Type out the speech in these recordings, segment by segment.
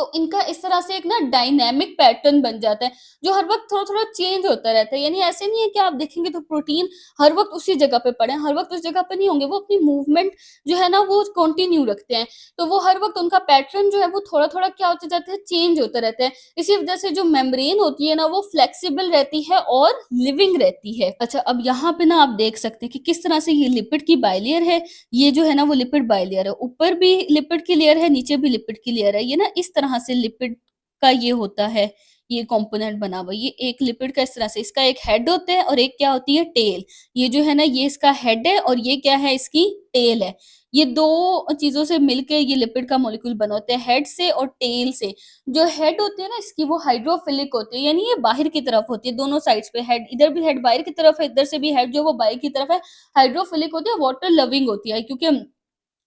तो इनका इस तरह से एक ना डायनामिक पैटर्न बन जाता है, जो हर वक़्त थोड़ा-थोड़ा चेंज होता रहता है। यानी ऐसे नहीं है कि आप देखेंगे तो प्रोटीन हर वक़्त उसी जगह पे पड़े हैं, हर वक़्त उस जगह पे नहीं होंगे, वो अपनी मूवमेंट जो है ना वो कंटिन्यू रखते हैं। तो वो हर वक़्त उनका पैटर्न जो है वो थोड़ा-थोड़ा क्या होता जाता है, चेंज होता रहता है। इसी वजह से जो मेम्ब्रेन होती है ना वो फ्लेक्सिबल रहती है और लिविंग रहती है। अच्छा, अब यहाँ पे ना आप देख सकते हैं कि किस तरह से ये लिपिड की बाइलेयर है, ये जो है ना वो लिपिड बाइलेयर है। ऊपर भी लिपिड की लेयर है, नीचे भी लिपिड की लेयर है। ये ना इस तरह से लिपिड का ये होता है, ये कंपोनेंट बना हुआ। ये एक लिपिड का इस तरह से, इसका एक हेड होता है और एक क्या होती है, टेल। ये जो है ना ये इसका हेड है और ये क्या है, इसकी टेल है। ये 2 चीज़ों से मिलके ये लिपिड का मॉलिक्यूल बना होता है, हेड से और टेल से। जो हेड होती है ना इसकी वो हाइड्रोफिलिक होती है, यानी ये बाहर की तरफ होती है, दोनों साइड्स पे हेड, इधर भी हेड बाहर की तरफ है, इधर से भी हेड जो है वो बाहर की तरफ है। हाइड्रोफिलिक होती है, वाटर लविंग होती है, क्योंकि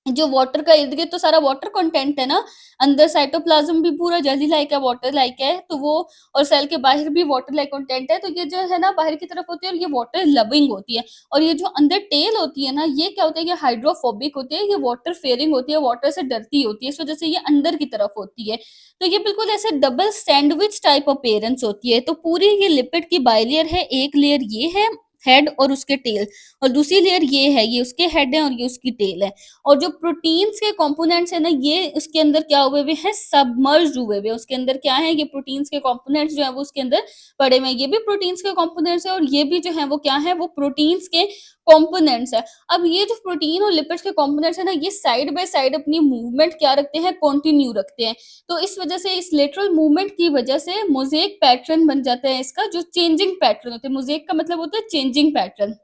जो वाटर का इर्द-गिर्द तो सारा वाटर कंटेंट है ना, अंदर साइटोप्लाज़्म भी पूरा जेली लाइक है, वाटर लाइक है, तो वो और सेल के बाहर भी वाटर लाइक कंटेंट है, तो ये जो है ना बाहर की तरफ होती है और ये वाटर लविंग होती है। और ये जो अंदर टेल होती है ना, ये क्या होता है, ये हाइड्रोफोबिक होती है, ये वाटर फेयरिंग होती है, वाटर से डरती होती है, इस वजह से ये अंदर की तरफ होती है। तो ये बिल्कुल ऐसे डबल सैंडविच टाइप अपीयरेंस होती है। तो पूरी ये लिपिड की बाइलेयर है, एक लेयर ये है, हेड और उसके टेल, और दूसरी लेयर ये है, ये उसके हेड है और ये उसकी टेल है। और जो प्रोटीन्स के कंपोनेंट्स है ना, ये उसके अंदर क्या हुए हुए हैं, सबमर्ज्ड हुए हुए हैं। उसके अंदर क्या है, ये प्रोटीन्स के कंपोनेंट्स जो है वो उसके अंदर पड़े हुए हैं। ये भी प्रोटीन्स के कंपोनेंट्स है और ये भी जो है वो क्या है, वो प्रोटीन्स के कंपोनेंट्स है। अब ये जो प्रोटीन और लिपिड्स के कंपोनेंट्स है ना, ये साइड बाय साइड अपनी मूवमेंट क्या रखते हैं, कंटिन्यू रखते हैं। तो इस वजह से, इस लेटरल मूवमेंट की वजह से मोज़ेक पैटर्न बन जाता है इसका, जो चेंजिंग पैटर्न होता है। मोज़ेक का मतलब होता है चेंजिंग पैटर्न।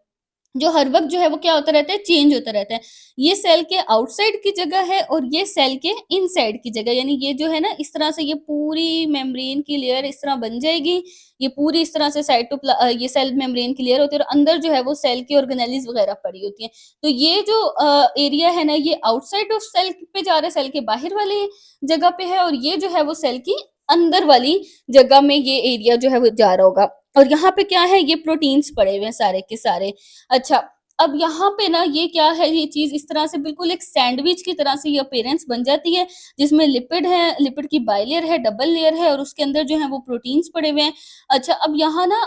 जो हर वक़्त जो है वो क्या होता रहता है, चेंज होता रहता है। ये सेल के आउटसाइड की जगह है और ये सेल के इनसाइड की जगह, यानी ये जो है ना इस तरह से ये पूरी मेम्ब्रेन की लेयर इस तरह बन जाएगी। ये पूरी इस तरह से ये सेल मेम्ब्रेन की लेयर होती है और अंदर जो है वो सेल की ऑर्गेनेल्स वगैरह पड़ी होती हैं। तो ये जो एरिया है ना, ये आउटसाइड ऑफ सेल पे जा रहा है, सेल के बाहर वाली जगह पे है, और ये जो है वो सेल की अंदर वाली जगह में ये एरिया जो है वो जा रहा होगा। और यहाँ पे क्या है, ये प्रोटीन्स पड़े हुए हैं सारे के सारे। अच्छा, अब यहाँ पे ना ये क्या है, ये चीज़ इस तरह से बिल्कुल एक सैंडविच की तरह से ये अपीयरेंस बन जाती है, जिसमें लिपिड है, लिपिड की बाइलेयर है, डबल लेयर है और उसके अंदर जो है वो प्रोटीन्स पड़े हुए हैं। अच्छा, अब यहाँ ना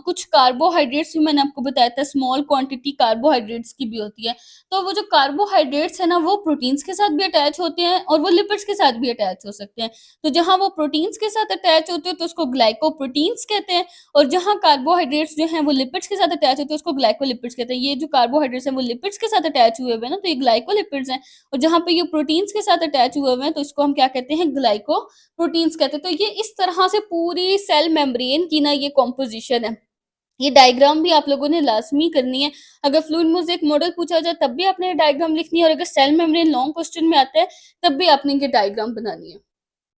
कुछ कार्बोहाइड्रेट्स भी मैंने आपको बताया था, स्मॉल क्वांटिटी कार्बोहाइड्रेट्स की भी होती है। तो वो जो कार्बोहाइड्रेट्स है ना, वो प्रोटीन्स के साथ भी अटैच होते हैं और वो लिपिड्स के साथ भी अटैच हो सकते हैं। तो जहाँ वो प्रोटीन्स के साथ अटैच होते हैं तो उसको ग्लाइकोप्रोटीन्स कहते हैं, और जहाँ कार्बोहाइड्रेट्स जो हैं वो लिपिड्स के साथ अटैच होते हैं उसको ग्लाइकोलिपिड्स कहते हैं। ये जो कार्बोहाइड्रेट्स हैं वो लिपिड्स के साथ अटैच हुए हुए हैं ना, तो ये ग्लाइकोलिपिड्स हैं, और जहाँ पे ये प्रोटीन्स के साथ अटैच हुए हुए हैं तो इसको हम क्या कहते हैं, ग्लाइकोप्रोटीन्स कहते हैं। तो ये इस तरह से पूरी सेल मेम्ब्रेन की ना ये कॉम्पोजिशन है। ये डायग्राम भी आप लोगों ने लाज़मी करनी है। अगर फ्लूइड मोज़ेक मॉडल पूछा जाए तब भी आपने ये डायग्राम लिखनी है, और अगर सेल मेम्ब्रेन लॉन्ग क्वेश्चन में आता है तब भी आपने ये डायग्राम बनानी है।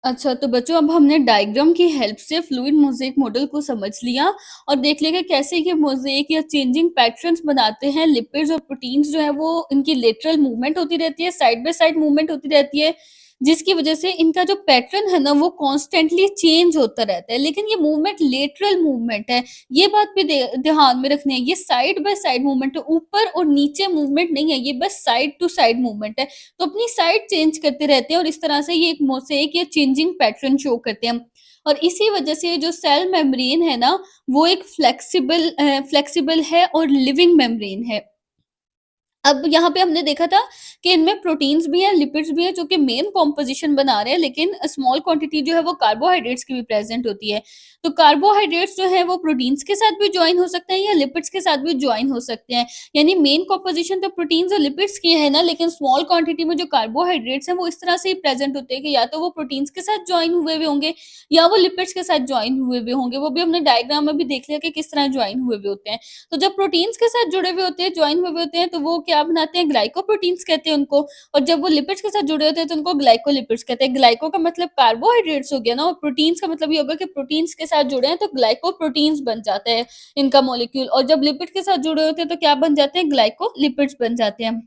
अच्छा, तो बच्चों अब हमने डायग्राम की हेल्प से फ्लूइड मोज़ेक मॉडल को समझ लिया और देख लिया कि कैसे ये मोज़ेक या चेंजिंग पैटर्न्स बनाते हैं। लिपिड्स और प्रोटीन्स जो है वो इनकी लेटरल मूवमेंट होती रहती है, साइड बाय साइड मूवमेंट होती रहती है, जिसकी वज़ह से इनका जो पैटर्न है ना वो कॉन्स्टेंटली चेंज होता रहता है। लेकिन ये मूवमेंट लेटरल मूवमेंट है, ये बात भी ध्यान में रखनी है। ये साइड बाय साइड मूवमेंट है, ऊपर और नीचे मूवमेंट नहीं है, ये बस साइड टू साइड मूवमेंट है। तो अपनी साइड चेंज करते रहते हैं और इस तरह से ये एक मोज़ेक या चेंजिंग पैटर्न शो करते हैं। और इसी वजह से जो सेल मेम्ब्रेन है ना, वो एक फ्लेक्सिबल है और लिविंग मेम्ब्रेन है। अब यहाँ पे हमने देखा था कि इनमें प्रोटीन्स भी हैं, लिपिड्स भी हैं, जो कि मेन कॉम्पोजिशन बना रहे हैं, लेकिन स्मॉल क्वांटिटी जो है वो कार्बोहाइड्रेट्स की भी प्रेज़ेंट होती है। तो कार्बोहाइड्रेट्स जो हैं वो प्रोटीन्स के साथ भी जॉइन हो सकते हैं या लिपिड्स के साथ भी जॉइन हो सकते हैं। यानी मेन कॉम्पोजिशन तो प्रोटीन्स और लिपिड्स की है ना, लेकिन स्मॉल क्वांटिटी में जो कार्बोहाइड्रेट्स हैं वो इस तरह से ही प्रेज़ेंट होते हैं कि या तो वो प्रोटीन्स के साथ जॉइन हुए हुए होंगे या वो लिपिड्स के साथ जॉइन हुए हुए होंगे। वो भी हमने डायग्राम में भी देख लिया कि किस तरह जॉइन हुए हुए होते हैं। तो जब प्रोटीन्स के साथ जुड़े हुए होते हैं, जॉइन हुए हुए होते हैं, तो वो क्या बनाते हैं, ग्लाइकोप्रोटीन्स कहते हैं उनको। और जब वो लिपिड्स के साथ जुड़े होते हैं तो उनको ग्लाइकोलिपिड्स कहते हैं। ग्लाइको का मतलब कार्बोहाइड्रेट्स हो गया ना, और प्रोटीन्स का मतलब ये होगा कि प्रोटीन्स के साथ जुड़े हैं तो ग्लाइकोप्रोटीन्स बन जाता है इनका मॉलिक्यूल, और जब लिपिड के साथ जुड़े होते हैं तो क्या बन जाते हैं, ग्लाइकोलिपिड्स बन जाते हैं।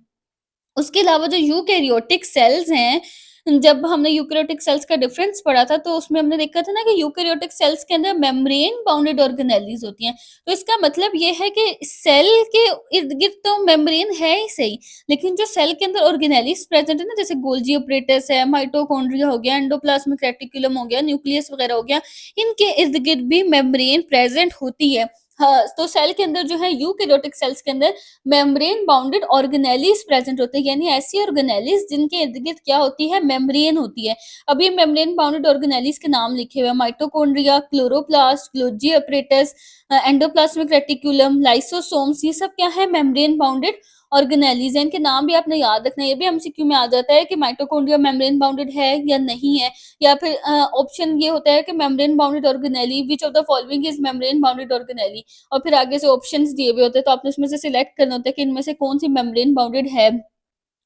उसके अलावा जो यूकैरियोटिक सेल्स हैं, जब हमने यूकेरियोटिक सेल्स का डिफरेंस पढ़ा था तो उसमें हमने देखा था ना कि यूकेरियोटिक सेल्स के अंदर मेम्ब्रेन बाउंडेड ऑर्गेनेलीज होती हैं। तो इसका मतलब ये है कि सेल के इर्द-गिर्द तो मेम्ब्रेन है ही सही, लेकिन जो सेल के अंदर ऑर्गेनेलीज प्रेजेंट है ना, जैसे गोल्जी ऑपरेटस है, माइटोकॉन्ड्रिया हो गया, एंडोप्लाज्मिक रेटिकुलम हो गया, न्यूक्लियस वगैरह हो गया, इनके इर्द-गिर्द भी मेम्ब्रेन प्रेजेंट होती है। हाँ, तो सेल के अंदर जो है यूकेरियोटिक सेल्स के अंदर मेम्ब्रेन बाउंडेड ऑर्गेनेलीज प्रेजेंट होते हैं, यानी ऐसी ऑर्गेनेलीज जिनके इर्द गिर्द क्या होती है, मेम्ब्रेन होती है। अब ये मेम्ब्रेन बाउंडेड ऑर्गेनेलीज के नाम लिखे हुए हैं, mitochondria, chloroplast, Golgi apparatus, endoplasmic reticulum, lysosomes, ये सब क्या है, मेम्ब्रेन बाउंडेड ऑर्गेनेलीज है। इनके नाम भी आपने याद रखना है, ये भी एमसीक्यू में आ जाता है कि माइटोकॉन्ड्रिया मेम्ब्रेन बाउंडेड है या नहीं है, या फिर ऑप्शन ये होता है कि membrane bounded organelle which of the following is membrane bounded organelle, और फिर आगे से ऑप्शंस दिए हुए होते हैं, तो आपने उसमें से सिलेक्ट करना होता है कि इनमें से कौन सी मेम्ब्रेन बाउंडेड है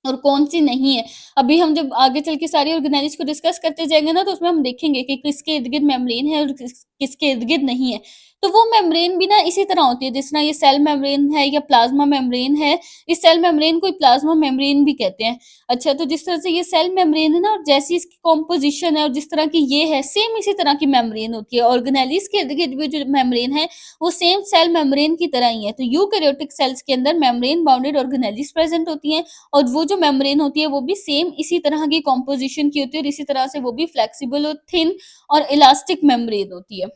और कौन-सी नहीं है। अभी हम जब आगे चल के सारी ऑर्गेनाइज़ को डिस्कस करते जाएँगे ना, तो उसमें हम देखेंगे कि किसके इर्द-गिर्द मेम्ब्रेन है और किसके इर्द-गिर्द नहीं है। तो वो मेम्ब्रेन भी ना इसी तरह होती है, जिस तरह ये सेल मेम्ब्रेन है या प्लाज़्मा मेम्ब्रेन है, इस सेल मेम्ब्रेन को प्लाज़्मा मेम्ब्रेन भी कहते हैं। अच्छा, तो जिस तरह से ये सेल मेम्ब्रेन है ना, और जैसी इसकी कॉम्पोज़िशन है और जिस तरह की ये है, सेम इसी तरह की मेम्ब्रेन होती है। ऑर्गेनेलिज़ के इर्द-गिर्द भी जो मेम्ब्रेन है, वो सेम सेल मेम्ब्रेन की तरह ही है। तो यूकेरियोटिक सेल्स के अंदर मेम्ब्रेन बाउंडेड ऑर्गेनेलिज़ प्रेज़ेंट होती हैं, और वो जो मेम्ब्रेन होती है वो भी सेम इसी तरह की कॉम्पोजिशन की होती है, और इसी तरह से वो भी फ्लेक्सिबल और थिन और इलास्टिक मेम्ब्रेन होती है।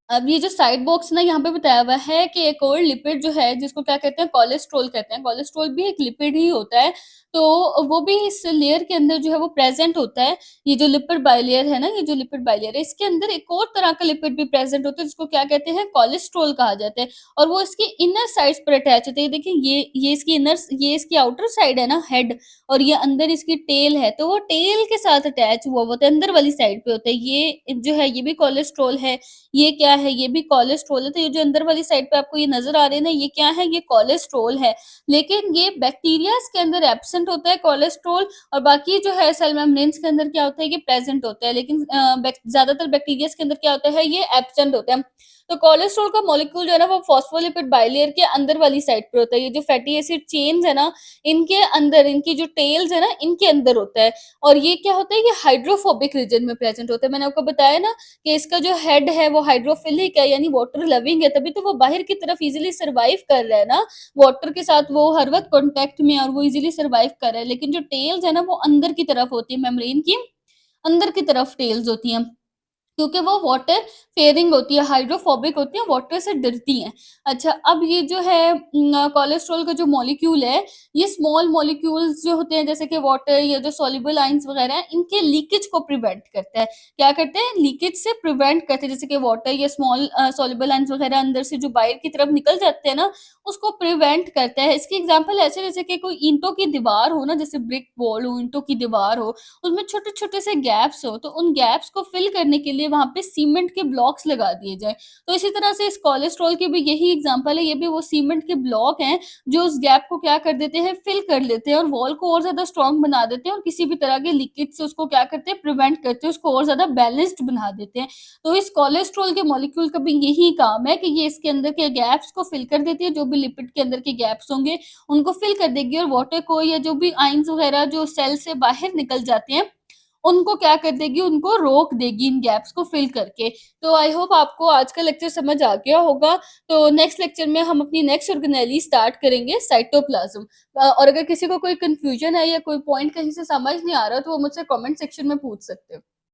अब ये जो साइड बॉक्स ना यहाँ पे बताया हुआ है कि एक और लिपिड जो है जिसको क्या कहते हैं, कोलेस्ट्रॉल कहते हैं। कोलेस्ट्रॉल भी एक लिपिड ही होता है, तो वो भी इस लेयर के अंदर जो है वो प्रेज़ेंट होता है। ये जो लिपिड बाइलेयर है ना, ये जो लिपिड बाइलेयर है, इसके अंदर एक और तरह का लिपिड भी प्रेज़ेंट होता है जिसको क्या कहते हैं, कोलेस्ट्रॉल कहा जाता है, और वो इसकी इनर साइड्स पर अटैच होते हैं। देखिए ये इसकी ये इसकी आउटर साइड है ना, हेड, और ये अंदर इसकी टेल है, तो वो टेल के साथ अटैच हुआ होता है, अंदर वाली साइड पे होता है। ये जो है ये भी कोलेस्ट्रॉल है, ये क्या है, ये भी कोलेस्ट्रॉल है। तो ये जो अंदर वाली साइड पे आपको ये नज़र आ रहे हैं ना, ये क्या है, ये कोलेस्ट्रॉल है। लेकिन ये बैक्टीरियाज़ के अंदर एब्सेंट होता है कोलेस्ट्रॉल, और बाकी जो है सेल मेम्ब्रेन्स के अंदर क्या होता है, ये प्रेज़ेंट होता है। लेकिन ज़्यादातर बैक्टीरियाज़ के अंदर क्या होता है, ये एब्सेंट होता है। तो कोलेस्ट्रॉल का मॉलिक्यूल जो है ना, वो फॉस्फोलिपिड बाइलेयर के अंदर वाली साइड पे होता है। ये जो फैटी एसिड चेन्स है ना, इनके अंदर, इनकी जो टेल्स है ना, इनके अंदर होता है। और ये क्या होता है, ये हाइड्रोफोबिक रीजन में प्रेज़ेंट होता है। मैंने आपको बताया ना कि इसका जो हेड है वो हाइड्रोफिलिक है, यानी वाटर लविंग है, तभी तो वो बाहर की तरफ इजीली सर्वाइव कर रहा है ना, वाटर के साथ वो हर वक्त कांटेक्ट में है और वो इजीली सर्वाइव कर रहा है। लेकिन जो टेल्स है ना, वो अंदर की तरफ होती है, मेम्ब्रेन की अंदर की तरफ टेल्स होती हैं, क्योंकि वो वाटर फेयरिंग होती है, हाइड्रोफोबिक होती हैं, वाटर से डरती हैं। अच्छा, अब ये जो है कोलेस्ट्रॉल का जो मॉलिक्यूल है, ये स्मॉल मॉलिक्यूल्स जो होते हैं, जैसे कि वाटर या जो सॉल्युबल आयंस वगैरह हैं, इनके लीकेज को प्रिवेंट करता है। क्या करते हैं? लीकेज से प्रिवेंट करते हैं, जैसे कि वाटर या स्मॉल सॉल्युबल आयंस वगैरह अंदर से जो बाहर की तरफ निकल जाते हैं ना, उसको प्रिवेंट करता है। इसकी एग्ज़ाम्पल ऐसे, जैसे कि कोई ईंटों की दीवार हो ना, जैसे ब्रिक वॉल हो, ईंटों की दीवार हो, उसमें छोटे-छोटे से गैप्स हो, तो उन गैप्स को फिल करने के लिए वहाँ पे सीमेंट के ब्लॉक्स लगा दिए जाएँ। तो इसी तरह से इस कोलेस्ट्रॉल की भी यही एग्ज़ाम्पल है, ये भी वो सीमेंट के ब्लॉक हैं, जो उस गैप को क्या कर देते हैं, फिल कर लेते हैं, और वॉल को और ज़्यादा स्ट्रॉन्ग बना देते हैं, और किसी भी तरह के लीकेज से उसको क्या करते हैं, प्रिवेंट करते हैं, उसको और ज़्यादा बैलेंस्ड बना देते हैं। तो इस कोलेस्ट्रॉल के मॉलिक्यूल का भी यही काम है कि ये इसके अंदर के गैप्स को फिल कर देती है, जो भी लिपिड के अंदर के गैप्स होंगे, उनको फिल कर देगी, और वाटर को या जो भी आयंस वगैरह जो सेल से बाहर निकल जाते हैं, उनको क्या कर देगी, उनको रोक देगी इन गैप्स को फिल करके। तो आई होप आपको आज का लेक्चर समझ आ गया होगा। तो नेक्स्ट लेक्चर में हम अपनी नेक्स्ट ऑर्गेनेली स्टार्ट करेंगे, साइटोप्लाज्म। और अगर किसी को कोई कन्फ्यूजन है या कोई पॉइंट कहीं से समझ नहीं आ रहा, तो वो मुझसे कमेंट सेक्शन में पूछ सकते हो।